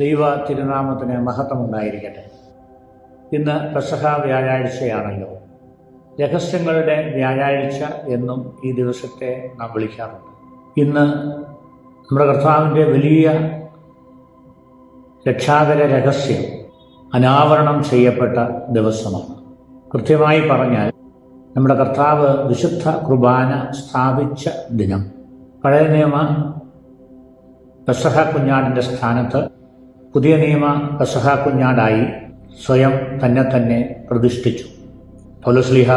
ദൈവ തിരുനാമത്തിന് മഹത്വമുണ്ടായിരിക്കട്ടെ. ഇന്ന് പെസഹ വ്യാഴാഴ്ചയാണല്ലോ. രഹസ്യങ്ങളുടെ വ്യാഴാഴ്ച എന്നും ഈ ദിവസത്തെ നാം വിളിക്കാറുണ്ട്. ഇന്ന് നമ്മുടെ കർത്താവിൻ്റെ വലിയ രക്ഷാകര രഹസ്യം അനാവരണം ചെയ്യപ്പെട്ട ദിവസമാണ്. കൃത്യമായി പറഞ്ഞാൽ നമ്മുടെ കർത്താവ് വിശുദ്ധ കുർബാന സ്ഥാപിച്ച ദിനം. പഴയ നിയമ പെസഹ കുഞ്ഞാടിൻ്റെ സ്ഥാനത്ത് പുതിയ നിയമ പെസഹ കുഞ്ഞാടായി സ്വയം തന്നെ പ്രതിഷ്ഠിച്ചു. പൗലോസ്ലീഹ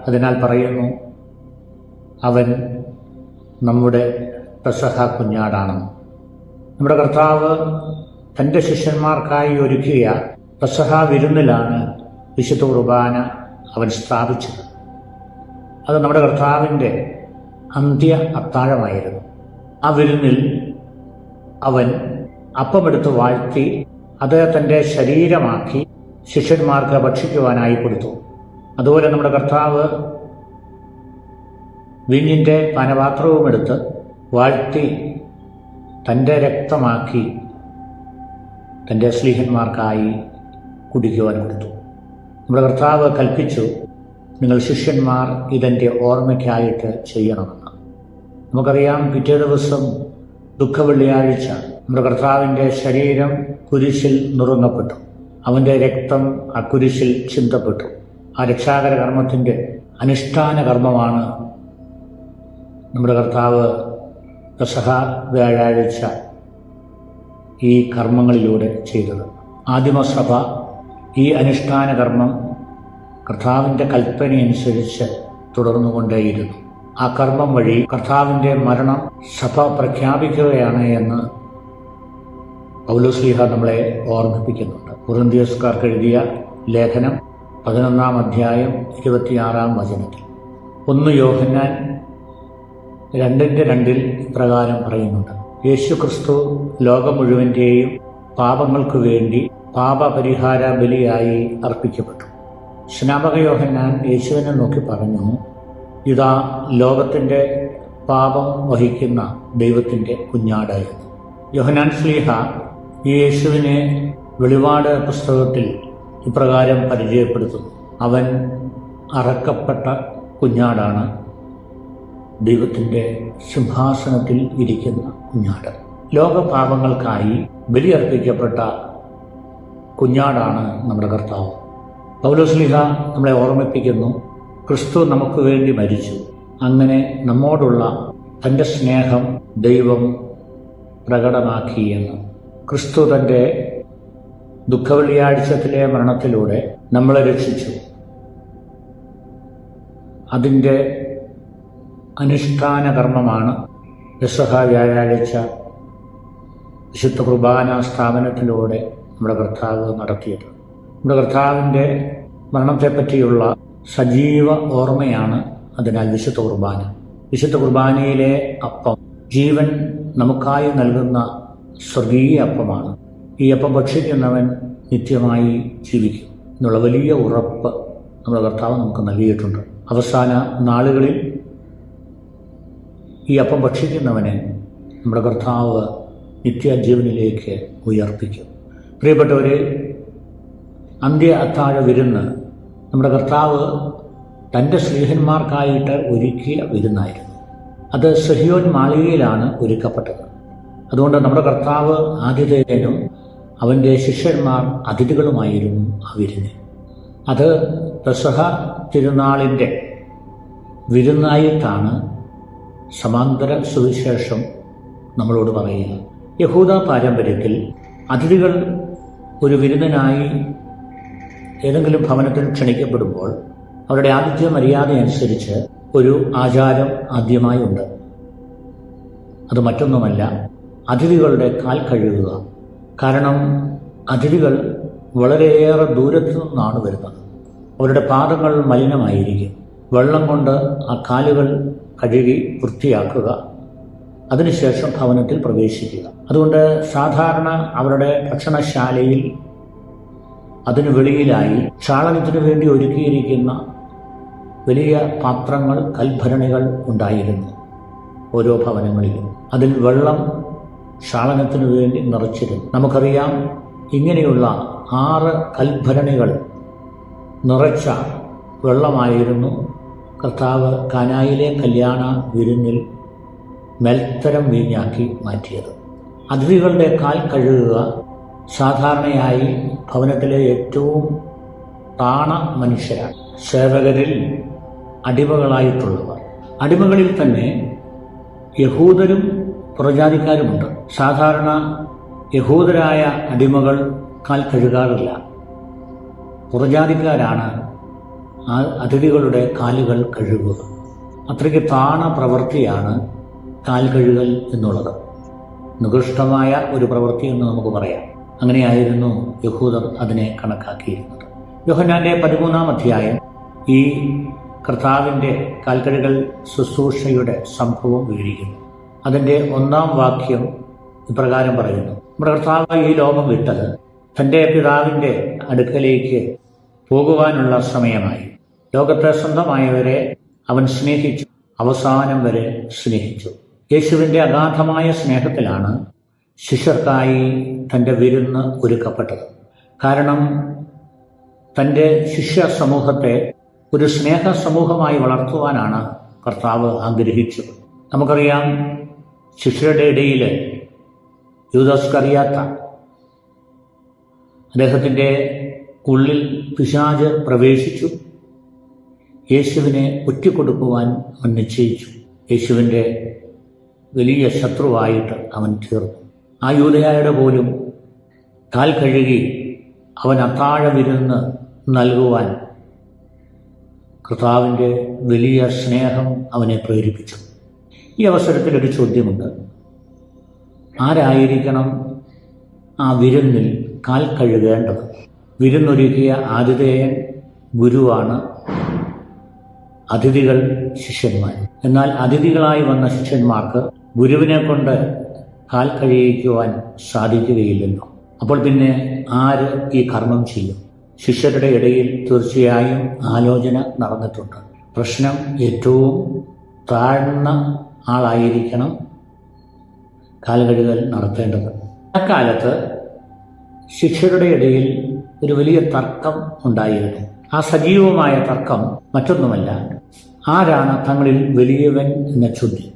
അതിനാൽ പറയുന്നു, അവൻ നമ്മുടെ പെസഹ കുഞ്ഞാടാണെന്ന്. നമ്മുടെ കർത്താവ് തൻ്റെ ശിഷ്യന്മാർക്കായി ഒരുക്കിയ പെസഹ വിരുന്നിലാണ് വിശുദ്ധ കുർബാന അവൻ സ്ഥാപിച്ചത്. അത് നമ്മുടെ കർത്താവിൻ്റെ അന്ത്യ അത്താഴമായിരുന്നു. ആ വിരുന്നിൽ അവൻ അപ്പമെടുത്ത് വാഴ്ത്തി അത് തൻ്റെ ശരീരമാക്കി ശിഷ്യന്മാർക്ക് ഭക്ഷിക്കുവാനായി കൊടുത്തു. അതുപോലെ നമ്മുടെ കർത്താവ് വീഞ്ഞിൻ്റെ പാനപാത്രവും എടുത്ത് വാഴ്ത്തി തൻ്റെ രക്തമാക്കി തൻ്റെ സ്ലീഹന്മാർക്കായി കുടിക്കുവാൻ കൊടുത്തു. നമ്മുടെ കർത്താവ് കൽപ്പിച്ചു, നിങ്ങൾ ശിഷ്യന്മാർ ഇതെൻ്റെ ഓർമ്മയ്ക്കായിട്ട് ചെയ്യണമെന്ന്. നമുക്കറിയാം, പിറ്റേ ദിവസം ദുഃഖവെള്ളിയാഴ്ച നമ്മുടെ കർത്താവിൻ്റെ ശരീരം കുരിശിൽ നുറുങ്ങപ്പെട്ടു. അവൻ്റെ രക്തം ആ കുരിശിൽ ചിന്തപ്പെട്ടു. ആ രക്ഷാകര കർമ്മത്തിൻ്റെ അനുഷ്ഠാന കർമ്മമാണ് നമ്മുടെ കർത്താവ് പെസഹ വ്യാഴാഴ്ച ഈ കർമ്മങ്ങളിലൂടെ ചെയ്തത്. ആദിമസഭ ഈ അനുഷ്ഠാന കർമ്മം കർത്താവിൻ്റെ കൽപ്പനയനുസരിച്ച് തുടർന്നുകൊണ്ടേയിരുന്നു. ആ കർമ്മം വഴി കർത്താവിൻ്റെ മരണം സഭ പ്രഖ്യാപിക്കുകയാണ് എന്ന് പൗലോസ്ലീഹ നമ്മളെ ഓർമ്മിപ്പിക്കുന്നുണ്ട്. കൊറിന്ത്യക്കാർക്ക് എഴുതിയ ലേഖനം 11-ാം അധ്യായം 26-ാം വചനത്തിൽ 1 യോഹന്നാൻ 2:2 ഇപ്രകാരം പറയുന്നുണ്ട്, യേശു ക്രിസ്തു ലോകം മുഴുവൻ്റെയും പാപങ്ങൾക്ക് വേണ്ടി പാപപരിഹാര ബലിയായി അർപ്പിക്കപ്പെട്ടു. സ്നാപക യോഹന്നാൻ യേശുവിനെ നോക്കി പറഞ്ഞു, ഇതാ ലോകത്തിൻ്റെ പാപം വഹിക്കുന്ന ദൈവത്തിൻ്റെ കുഞ്ഞാട് എന്ന്. യോഹന്നാൻ ശ്ലീഹ ഈ യേശുവിനെ വെളിപാട് പുസ്തകത്തിൽ ഇപ്രകാരം പരിചയപ്പെടുത്തുന്നു, അവൻ അറക്കപ്പെട്ട കുഞ്ഞാടാണ്, ദൈവത്തിൻ്റെ സിംഹാസനത്തിൽ ഇരിക്കുന്ന കുഞ്ഞാട്. ലോകപാപങ്ങൾക്കായി ബലിയർപ്പിക്കപ്പെട്ട കുഞ്ഞാടാണ് നമ്മുടെ കർത്താവ്. പൗലോസ്ലീഹ നമ്മളെ ഓർമ്മിപ്പിക്കുന്നു, ക്രിസ്തു നമുക്ക് വേണ്ടി മരിച്ചു. അങ്ങനെ നമ്മോടുള്ള തൻ്റെ സ്നേഹം ദൈവം പ്രകടമാക്കി എന്ന്. ക്രിസ്തു തൻ്റെ ദുഃഖവെള്ളിയാഴ്ചത്തിലെ മരണത്തിലൂടെ നമ്മളെ രക്ഷിച്ചു. അതിൻ്റെ അനുഷ്ഠാന കർമ്മമാണ് പെസഹ വ്യാഴാഴ്ച വിശുദ്ധ കുർബാന സ്ഥാപനത്തിലൂടെ നമ്മുടെ കർത്താവ് നടത്തിയത്. നമ്മുടെ കർത്താവിൻ്റെ മരണത്തെപ്പറ്റിയുള്ള സജീവ ഓർമ്മയാണ് അതിനാൽ വിശുദ്ധ കുർബാന. വിശുദ്ധ കുർബാനയിലെ അപ്പം ജീവൻ നമുക്കായി നൽകുന്ന സ്വർഗീയ അപ്പമാണ്. ഈ അപ്പം ഭക്ഷിക്കുന്നവൻ നിത്യമായി ജീവിക്കും എന്നുള്ള വലിയ ഉറപ്പ് നമ്മുടെ കർത്താവ് നമുക്ക് നൽകിയിട്ടുണ്ട്. അവസാന നാളുകളിൽ ഈ അപ്പം ഭക്ഷിക്കുന്നവനെ നമ്മുടെ കർത്താവ് നിത്യജീവനിലേക്ക് ഉയർപ്പിക്കും. പ്രിയപ്പെട്ടവരെ, അന്ത്യ അത്താഴ വിരുന്ന് നമ്മുടെ കർത്താവ് തൻ്റെ സ്ലീഹന്മാർക്കായിട്ട് ഒരുക്കിയ വിരുന്നായിരുന്നു. അത് സിഹിയോൻ മാളികയിലാണ് ഒരുക്കപ്പെട്ടത്. അതുകൊണ്ട് നമ്മുടെ കർത്താവ് ആതിഥേയനും അവൻ്റെ ശിഷ്യന്മാർ അതിഥികളുമായിരുന്നു ആ വിരുന്ന്. അത് പെസഹ തിരുനാളിൻ്റെ വിരുന്നായിട്ടാണ് സമാന്തര സുവിശേഷം നമ്മളോട് പറയുക. യഹൂദ പാരമ്പര്യത്തിൽ അതിഥികൾ ഒരു വിരുന്നിനായി ഏതെങ്കിലും ഭവനത്തിൽ ക്ഷണിക്കപ്പെടുമ്പോൾ അവരുടെ ആതിഥ്യ മര്യാദ അനുസരിച്ച് ഒരു ആചാരം ആദ്യമായി ഉണ്ട്. അത് മറ്റൊന്നുമല്ല, അതിഥികളുടെ കാൽ കഴുകുക. കാരണം അതിഥികൾ വളരെയേറെ ദൂരത്തു നിന്നാണ് വരുന്നത്. അവരുടെ പാദങ്ങൾ മലിനമായിരിക്കും. വെള്ളം കൊണ്ട് ആ കാലുകൾ കഴുകി വൃത്തിയാക്കുക, അതിനുശേഷം ഭവനത്തിൽ പ്രവേശിക്കുക. അതുകൊണ്ട് സാധാരണ അവരുടെ ഭക്ഷണശാലയിൽ അതിനു വെളിയിലായി ക്ഷാളനത്തിനു വേണ്ടി ഒരുക്കിയിരിക്കുന്ന വലിയ പാത്രങ്ങൾ, കൽഭരണികൾ ഉണ്ടായിരുന്നു ഓരോ ഭവനങ്ങളിലും. അതിൽ വെള്ളം ക്ഷാളനത്തിനു വേണ്ടി നിറച്ചിരുന്നു. നമുക്കറിയാം, ഇങ്ങനെയുള്ള 6 കൽഭരണികൾ നിറച്ച വെള്ളമായിരുന്നു കർത്താവ് കാനായിലെ കല്യാണ വിരുന്നിൽ മേൽത്തരം വീഞ്ഞാക്കി മാറ്റിയത്. അതിഥികളുടെ കാൽ കഴുകുക സാധാരണയായി ഭവനത്തിലെ ഏറ്റവും താണ മനുഷ്യരാണ്. സേവകരിൽ അടിമകളായിട്ടുള്ളവർ. അടിമകളിൽ തന്നെ യഹൂദരും പുറജാതിക്കാരുമുണ്ട്. സാധാരണ യഹൂദരായ അടിമകൾ കാൽ കഴുകാറില്ല. പുറജാതിക്കാരാണ് ആ അതിഥികളുടെ കാലുകൾ കഴുകുക. അത്രയ്ക്ക് താണ പ്രവൃത്തിയാണ് കാൽ കഴുകൽ എന്നുള്ളത്. നികൃഷ്ടമായ ഒരു പ്രവൃത്തി എന്ന് നമുക്ക് പറയാം. അങ്ങനെയായിരുന്നു യഹൂദർ അതിനെ കണക്കാക്കിയിരുന്നത്. യോഹന്നാന്റെ 13-ാം അധ്യായം ഈ കർത്താവിൻ്റെ കാൽക്കഴുകൽ ശുശ്രൂഷയുടെ സംഭവം വിവരിക്കുന്നു. അതിൻ്റെ 1-ാം വാക്യം ഇപ്രകാരം പറയുന്നു: നമ്മുടെ കർത്താവ് ഈ ലോകം വിട്ട് തൻ്റെ പിതാവിൻ്റെ അടുക്കലേക്ക് പോകുവാനുള്ള സമയമായി. ലോകത്തെ സ്വന്തമായവരെ അവൻ സ്നേഹിച്ചു, അവസാനം വരെ സ്നേഹിച്ചു. യേശുവിൻ്റെ അഗാധമായ സ്നേഹത്തിലാണ് ശിഷ്യർക്കായി തൻ്റെ വിരുന്ന് ഒരുക്കപ്പെട്ടത്. കാരണം തൻ്റെ ശിഷ്യ സമൂഹത്തെ ഒരു സ്നേഹ സമൂഹമായി വളർത്തുവാനാണ് കർത്താവ് ആഗ്രഹിച്ചത്. നമുക്കറിയാം, ശിഷ്യരുടെ ഇടയിൽ യൂദാസ് ഇസ്കറിയോത്ത, അദ്ദേഹത്തിൻ്റെ ഉള്ളിൽ പിശാച് പ്രവേശിച്ചു. യേശുവിനെ ഒറ്റിക്കൊടുക്കുവാൻ അവൻ നിശ്ചയിച്ചു. യേശുവിൻ്റെ വലിയ ശത്രുവായിട്ട് അവൻ തീർന്നു. ആ യൂദയായുടെ പോലും കാൽ കഴുകി അവൻ അത്താഴ വിരുന്ന് നൽകുവാൻ കർത്താവിൻ്റെ വലിയ സ്നേഹം അവനെ പ്രേരിപ്പിച്ചു. ഈ അവസരത്തിൽ ഒരു ചോദ്യമുണ്ട്: ആരായിരിക്കണം ആ വിരുന്നിൽ കാൽ കഴുകേണ്ടത്? വിരുന്നൊരുക്കിയ ആതിഥേയൻ ഗുരുവാണ്, അതിഥികൾ ശിഷ്യന്മാർ. എന്നാൽ അതിഥികളായി വന്ന ശിഷ്യന്മാർക്ക് ഗുരുവിനെ കൊണ്ട് കാൽ കഴുകിക്കുവാൻ സാധിക്കുകയില്ലല്ലോ. അപ്പോൾ പിന്നെ ആര് ഈ കർമ്മം ചെയ്യും? ശിഷ്യരുടെ ഇടയിൽ തീർച്ചയായും ആലോചന നടന്നിട്ടുണ്ട്. പ്രശ്നം, ഏറ്റവും താഴ്ന്ന ആളായിരിക്കണം കാൽ കഴുകൽ നടത്തേണ്ടത്. അക്കാലത്ത് ശിഷ്യരുടെ ഇടയിൽ ഒരു വലിയ തർക്കം ഉണ്ടായിരുന്നു. ആ സജീവമായ തർക്കം മറ്റൊന്നുമല്ല, ആരാണ് തങ്ങളിൽ വലിയവൻ എന്ന ചോദ്യം.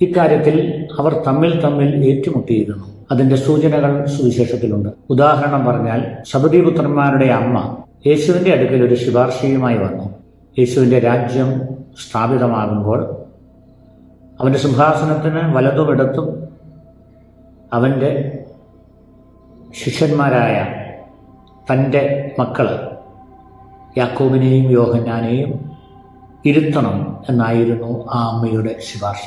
ഇക്കാര്യത്തിൽ അവർ തമ്മിൽ ഏറ്റുമുട്ടിയിരുന്നു. അതിന്റെ സൂചനകൾ സുവിശേഷത്തിലുണ്ട്. ഉദാഹരണം പറഞ്ഞാൽ, സബദീപുത്രന്മാരുടെ അമ്മ യേശുവിന്റെ അടുക്കൽ ഒരു ശുപാർശയുമായി വന്നു. യേശുവിന്റെ രാജ്യം സ്ഥാപിതമാകുമ്പോൾ അവന്റെ സിംഹാസനത്തിന് വലതുമിടത്തും അവന്റെ ശിഷ്യന്മാരായ തൻ്റെ മക്കള് യാക്കോബിനെയും യോഹന്നാനെയും ഇരുത്തണം എന്നായിരുന്നു ആ അമ്മയുടെ ശുപാർശ.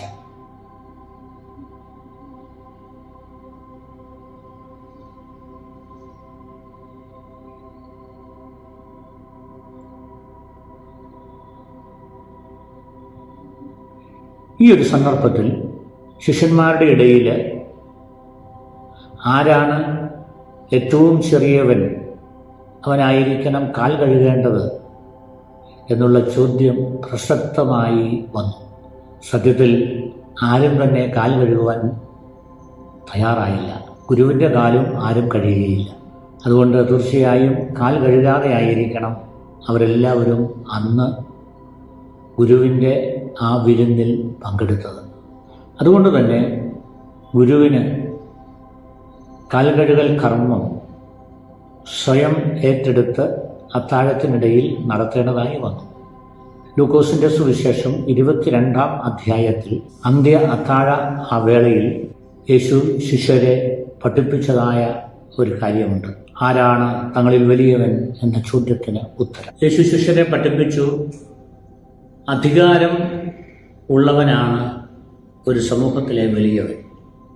ഈ ഒരു സന്ദർഭത്തിൽ ശിഷ്യന്മാരുടെ ഇടയിൽ ആരാണ് ഏറ്റവും ചെറിയവൻ, അവനായിരിക്കണം കാൽ കഴുകേണ്ടത് എന്നുള്ള ചോദ്യം പ്രസക്തമായി വന്നു. സത്യത്തിൽ ആരും തന്നെ കാൽ കഴുകുവാൻ തയ്യാറായില്ല. ഗുരുവിൻ്റെ കാലും ആരും കഴുകുകയില്ല. അതുകൊണ്ട് തീർച്ചയായും കാൽ കഴുകാതെ ആയിരിക്കണം അവരെല്ലാവരും അന്ന് ഗുരുവിൻ്റെ ആ വിരുന്നിൽ പങ്കെടുത്തത്. അതുകൊണ്ട് തന്നെ ഗുരുവിന് കാൽ കഴുകൽ കർമ്മം സ്വയം ഏറ്റെടുത്ത് അത്താഴത്തിനിടയിൽ നടത്തേണ്ടതായി വന്നു. ലൂക്കോസിന്റെ സുവിശേഷം 22-ാം അധ്യായത്തിൽ അന്ത്യ അത്താഴ ആ വേളയിൽ യേശു ശിഷ്യരെ പഠിപ്പിച്ചതായ ഒരു കാര്യമുണ്ട്. ആരാണ് തങ്ങളിൽ വലിയവൻ എന്ന ചോദ്യത്തിന് ഉത്തരം. യേശു ശിഷ്യരെ പഠിപ്പിച്ചു, അധികാരം ഉള്ളവനാണ് ഒരു സമൂഹത്തിലെ വലിയവൻ.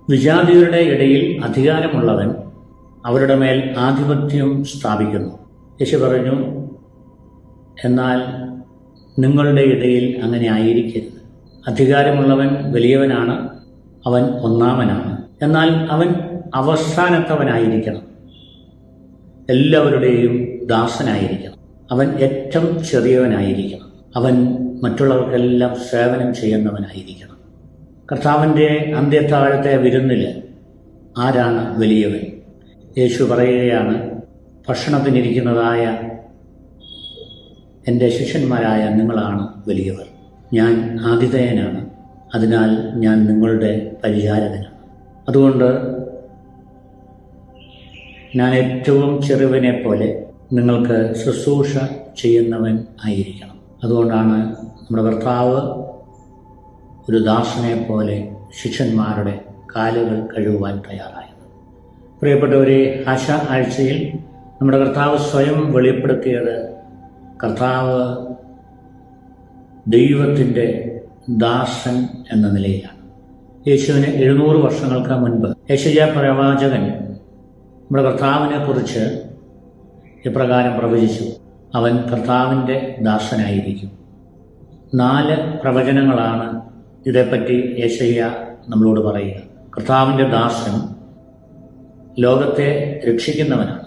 വിജാതിയുടെ ഇടയിൽ അധികാരമുള്ളവൻ അവരുടെ മേൽ ആധിപത്യം സ്ഥാപിക്കുന്നു. യേശു പറഞ്ഞു, എന്നാൽ നിങ്ങളുടെ ഇടയിൽ അങ്ങനെ ആയിരിക്കരുത്. അധികാരമുള്ളവൻ വലിയവനാണ്, അവൻ ഒന്നാമനാണ്. എന്നാൽ അവൻ അവസാനത്തവനായിരിക്കണം, എല്ലാവരുടെയും ദാസനായിരിക്കണം. അവൻ ഏറ്റവും ചെറിയവനായിരിക്കണം. അവൻ മറ്റുള്ളവർക്കെല്ലാം സേവനം ചെയ്യുന്നവനായിരിക്കണം. കർത്താവിൻ്റെ അന്ത്യത്താഴത്തെ വിരുന്നിൽ ആരാണ് വലിയവൻ? യേശു പറയുകയാണ്, ഭക്ഷണത്തിനിരിക്കുന്നതായ എൻ്റെ ശിഷ്യന്മാരായ നിങ്ങളാണ് വലിയവർ. ഞാൻ ആതിഥേയനാണ്, അതിനാൽ ഞാൻ നിങ്ങളുടെ പരിചാരകനാണ്. അതുകൊണ്ട് ഞാൻ ഏറ്റവും ചെറുവനെ പോലെ നിങ്ങൾക്ക് ശുശ്രൂഷ ചെയ്യുന്നവൻ ആയിരിക്കണം. അതുകൊണ്ടാണ് നമ്മുടെ കർത്താവ് ഒരു ദാസനെ പോലെ ശിഷ്യന്മാരുടെ കാലുകൾ കഴുകുവാൻ തയ്യാറായത്. പ്രിയപ്പെട്ടവരെ, ആശ ആഴ്ചയിൽ നമ്മുടെ കർത്താവ് സ്വയം വെളിപ്പെടുത്തിയത് കർത്താവ് ദൈവത്തിൻ്റെ ദാസൻ എന്ന നിലയിലാണ്. യേശുവിന് 700 വർഷങ്ങൾക്ക് മുൻപ് യെശയ്യാ പ്രവാചകൻ നമ്മുടെ കർത്താവിനെ കുറിച്ച് ഇപ്രകാരം പ്രവചിച്ചു: അവൻ കർത്താവിൻ്റെ ദാസനായിരിക്കും. 4 പ്രവചനങ്ങളാണ് ഇതേപ്പറ്റി യെശയ്യാ നമ്മളോട് പറയുക. കർത്താവിൻ്റെ ദാസൻ ലോകത്തെ രക്ഷിക്കുന്നവനാണ്.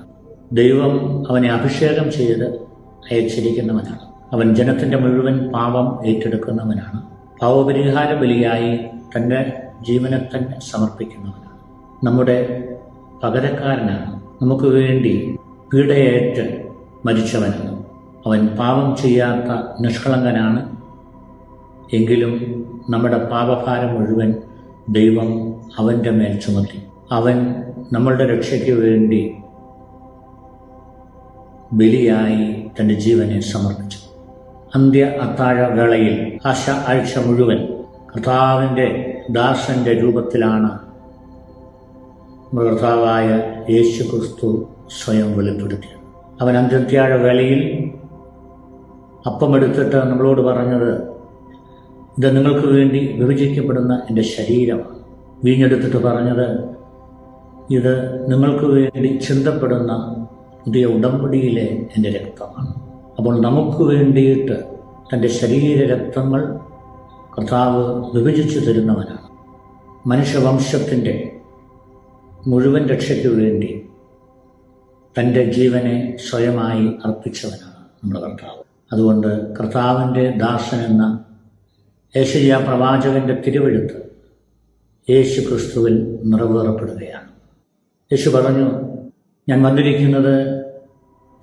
ദൈവം അവനെ അഭിഷേകം ചെയ്ത് അയച്ചിരിക്കുന്നവനാണ്. അവൻ ജനത്തിൻ്റെ മുഴുവൻ പാപം ഏറ്റെടുക്കുന്നവനാണ്. പാവപരിഹാര ബലിയായി തൻ്റെ ജീവനെ തന്നെ സമർപ്പിക്കുന്നവനാണ്. നമ്മുടെ പകരക്കാരനാണ്. നമുക്ക് വേണ്ടി പീഡയേറ്റ് മരിച്ചവനാണ്. അവൻ പാപം ചെയ്യാത്ത നിഷ്കളങ്കനാണ്. എങ്കിലും നമ്മുടെ പാപഭാരം മുഴുവൻ ദൈവം അവൻ്റെ മേൽ ചുമത്തി. അവൻ നമ്മളുടെ രക്ഷയ്ക്ക് വേണ്ടി ബലിയായി തൻ്റെ ജീവനെ സമർപ്പിച്ചു. അന്ത്യ അത്താഴ വേളയിൽ ആശ ആഴ്ച മുഴുവൻ കർത്താവിൻ്റെ ദാസന്റെ രൂപത്തിലാണ് നമ്മുടെ കർത്താവായ യേശു ക്രിസ്തു സ്വയം വെളിപ്പെടുത്തിയത്. അവൻ അന്ത്യത്യാഴ വേളയിൽ അപ്പമെടുത്തിട്ട് നമ്മളോട് പറഞ്ഞത്, ഇത് നിങ്ങൾക്ക് വേണ്ടി വിഭജിക്കപ്പെടുന്ന എൻ്റെ ശരീരമാണ്. വീഞ്ഞെടുത്തിട്ട് പറഞ്ഞത്, ഇത് നിങ്ങൾക്ക് വേണ്ടി ചിന്തപ്പെടുന്ന പുതിയ ഉടമ്പടിയിലെ എൻ്റെ രക്തമാണ്. അപ്പോൾ നമുക്ക് വേണ്ടിയിട്ട് തൻ്റെ ശരീര രക്തങ്ങൾ കർത്താവ് വിഭജിച്ചു തരുന്നവനാണ്. മനുഷ്യവംശത്തിൻ്റെ മുഴുവൻ രക്ഷയ്ക്ക് വേണ്ടി തൻ്റെ ജീവനെ സ്വയമായി അർപ്പിച്ചവനാണ് നമ്മുടെ കർത്താവ്. അതുകൊണ്ട് കർത്താവിൻ്റെ ദാസൻ എന്ന യെശയ്യാ പ്രവാചകന്റെ തിരുവെഴുത്ത് യേശു ക്രിസ്തുവിൽ നിറവേറപ്പെടുകയാണ്. യേശു പറഞ്ഞു, ഞാൻ വന്നിരിക്കുന്നത്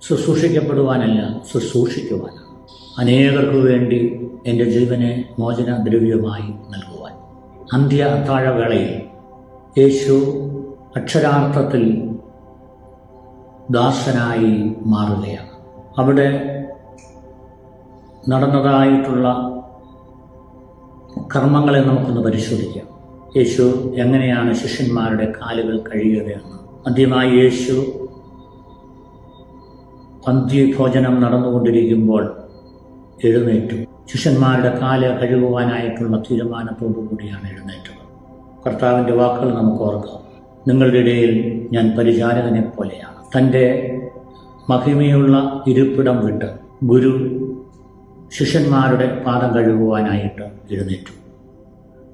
ശുശ്രൂഷിക്കപ്പെടുവാനല്ല, ശുശ്രൂഷിക്കുവാനാണ്. അനേകർക്ക് വേണ്ടി എൻ്റെ ജീവനെ മോചന ദ്രവ്യമായി നൽകുവാൻ. അന്ത്യ അത്താഴവേളയിൽ യേശു അക്ഷരാർത്ഥത്തിൽ ദാസനായി മാറുകയാണ്. അവിടെ നടന്നതായിട്ടുള്ള കർമ്മങ്ങളെ നമുക്കൊന്ന് പരിശോധിക്കാം. യേശു എങ്ങനെയാണ് ശിഷ്യന്മാരുടെ കാലുകൾ കഴുകിയതെന്ന്. ആദ്യമായി യേശു പന്തിഭോജനം നടന്നുകൊണ്ടിരിക്കുമ്പോൾ എഴുന്നേറ്റു. ശിഷ്യന്മാരുടെ കാല് കഴുകുവാനായിട്ടുള്ള തീരുമാനത്തോടു കൂടിയാണ് എഴുന്നേറ്റത്. കർത്താവിൻ്റെ വാക്കുകൾ നമുക്ക് ഓർക്കാം. നിങ്ങളുടെ ഇടയിൽ ഞാൻ പരിചാരകനെ പോലെയാണ്. തൻ്റെ മഹിമയുള്ള ഇരിപ്പിടം വിട്ട് ഗുരു ശിഷ്യന്മാരുടെ പാദം കഴുകുവാനായിട്ട് എഴുന്നേറ്റു.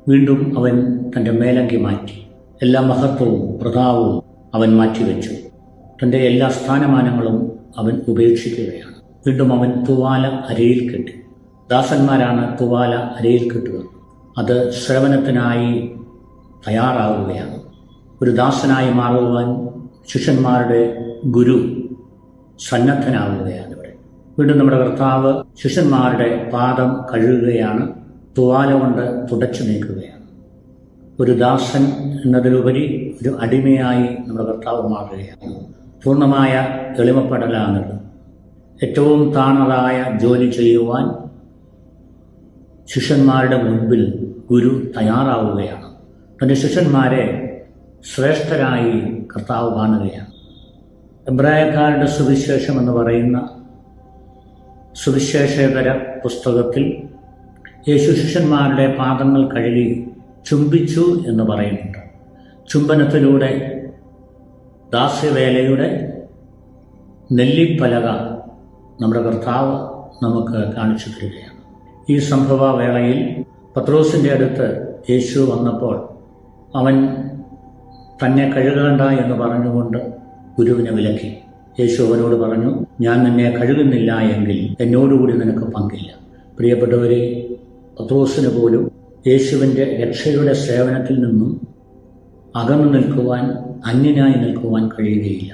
വീണ്ടും അവൻ തൻ്റെ മേലങ്കി മാറ്റി. എല്ലാ മഹത്വവും പ്രതാപവും അവൻ മാറ്റിവെച്ചു. തൻ്റെ എല്ലാ സ്ഥാനമാനങ്ങളും അവൻ ഉപേക്ഷിക്കുകയാണ്. വീണ്ടും അവൻ തുവാല അരയിൽ കെട്ടി. ദാസന്മാരാണ് തുവാല അരയിൽ കെട്ടുക. അത് സേവനത്തിനായി തയ്യാറാവുകയാണ്. ഒരു ദാസനായി മാറുവാൻ ശിഷ്യന്മാരുടെ ഗുരു സന്നദ്ധനാവുകയാണ് ഇവിടെ. വീണ്ടും നമ്മുടെ കർത്താവ് ശിഷ്യന്മാരുടെ പാദം കഴുകുകയാണ്. തുവാല കൊണ്ട് തുടച്ചു നീക്കുകയാണ്. ഒരു ദാസൻ എന്നതിലുപരി ഒരു അടിമയായി നമ്മുടെ കർത്താവ് മാറുകയാണ്. പൂർണ്ണമായ എളിമപ്പെടലാണത്. ഏറ്റവും താണതായ ജോലി ചെയ്യുവാൻ ശിഷ്യന്മാരുടെ മുൻപിൽ ഗുരു തയ്യാറാവുകയാണ്. തൻ്റെ ശിഷ്യന്മാരെ ശ്രേഷ്ഠരായി കർത്താവ് കാണുകയാണ്. എബ്രായക്കാരുടെ സുവിശേഷം എന്ന് പറയുന്ന സുവിശേഷേതര പുസ്തകത്തിൽ യേശു ശിഷ്യന്മാരുടെ പാദങ്ങൾ കഴുകി ചുംബിച്ചു എന്ന് പറയുന്നുണ്ട്. ചുംബനത്തിലൂടെ ദാസ്യവേലയുടെ നെല്ലിപ്പലക നമ്മുടെ കർത്താവ് നമുക്ക് കാണിച്ചു തരികയാണ്. ഈ സംഭവവേളയിൽ പത്രോസിൻ്റെ അടുത്ത് യേശു വന്നപ്പോൾ അവൻ തന്നെ കഴുകേണ്ട എന്ന് പറഞ്ഞുകൊണ്ട് ഗുരുവിനെ വിലക്കി. യേശു അവനോട് പറഞ്ഞു, ഞാൻ നിന്നെ കഴുകുന്നില്ല എങ്കിൽ എന്നോടുകൂടി നിനക്ക് പങ്കില്ല. പ്രിയപ്പെട്ടവരെ, പത്രോസിന് പോലും യേശുവിൻ്റെ രക്ഷയുടെ സേവനത്തിൽ നിന്നും അകന്നു നിൽക്കുവാൻ, അന്യനായി നിൽക്കുവാൻ കഴിയുകയില്ല.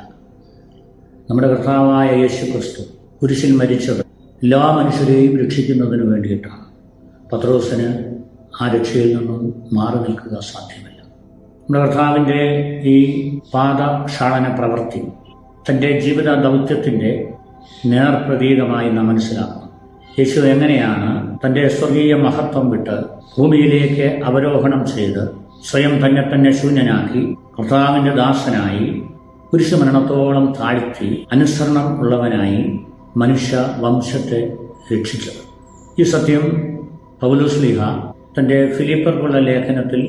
നമ്മുടെ കർത്താവായ യേശു ക്രിസ്തു കുരിശിൽ മരിച്ചത് എല്ലാ മനുഷ്യരെയും രക്ഷിക്കുന്നതിന് വേണ്ടിയിട്ടാണ്. പത്രോസിന് ആ രക്ഷയിൽ നിന്നും മാറി നിൽക്കുക സാധ്യമല്ല. നമ്മുടെ കർത്താവിൻ്റെ ഈ പാദക്ഷാളന പ്രവൃത്തി തൻ്റെ ജീവിത ദൗത്യത്തിൻ്റെ നേർപ്രതീകമായി നാം മനസ്സിലാക്കണം. യേശു എങ്ങനെയാണ് തൻ്റെ സ്വർഗീയ മഹത്വം വിട്ട് ഭൂമിയിലേക്ക് അവരോഹണം ചെയ്ത് സ്വയം തന്നെ ശൂന്യനാക്കി കർത്താവിൻ്റെ ദാസനായി കുരിശുമരണത്തോളം താഴ്ത്തി അനുസരണം ഉള്ളവനായി മനുഷ്യ വംശത്തെ രക്ഷിച്ചത്. ഈ സത്യം പൗലോസ്ലീഹ തൻ്റെ ഫിലിപ്പർക്കുള്ള ലേഖനത്തിൽ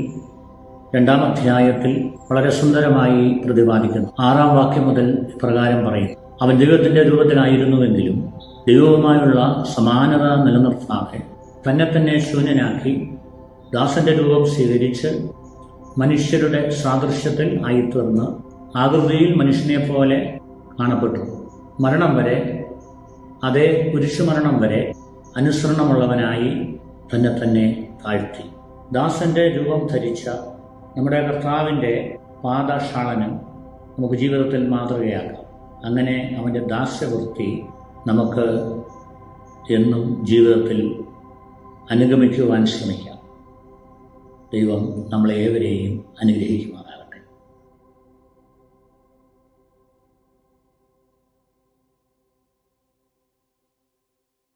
2-ാം അധ്യായത്തിൽ വളരെ സുന്ദരമായി പ്രതിപാദിക്കുന്നു. 6-ാം വാക്യം മുതൽ ഇപ്രകാരം പറയും: അവൻ ദൈവത്തിൻ്റെ രൂപത്തിലായിരുന്നുവെങ്കിലും ദൈവവുമായുള്ള സമാനത നിലനിർത്താതെ തന്നെ ശൂന്യനാക്കി ദാസന്റെ രൂപം സ്വീകരിച്ച് മനുഷ്യരുടെ സാദൃശ്യത്തിൽ ആയിത്തീർന്ന് ആകൃതിയിൽ മനുഷ്യനെ പോലെ കാണപ്പെട്ടു. മരണം വരെ, അതേ കുരിശുമരണം വരെ അനുസരണമുള്ളവനായി തന്നെ താഴ്ത്തി. ദാസന്റെ രൂപം ധരിച്ച നമ്മുടെ കർത്താവിൻ്റെ പാദക്ഷാളനം നമുക്ക് ജീവിതത്തിൽ മാതൃകയാക്കാം. അങ്ങനെ അവൻ്റെ ദാസ്യവൃത്തി നമുക്ക് എന്നും ജീവിതത്തിൽ അനുഗമിക്കുവാൻ ശ്രമിക്കാം. ദൈവം നമ്മളെ ഏവരെയും അനുഗ്രഹിക്കുമാറാകട്ടെ.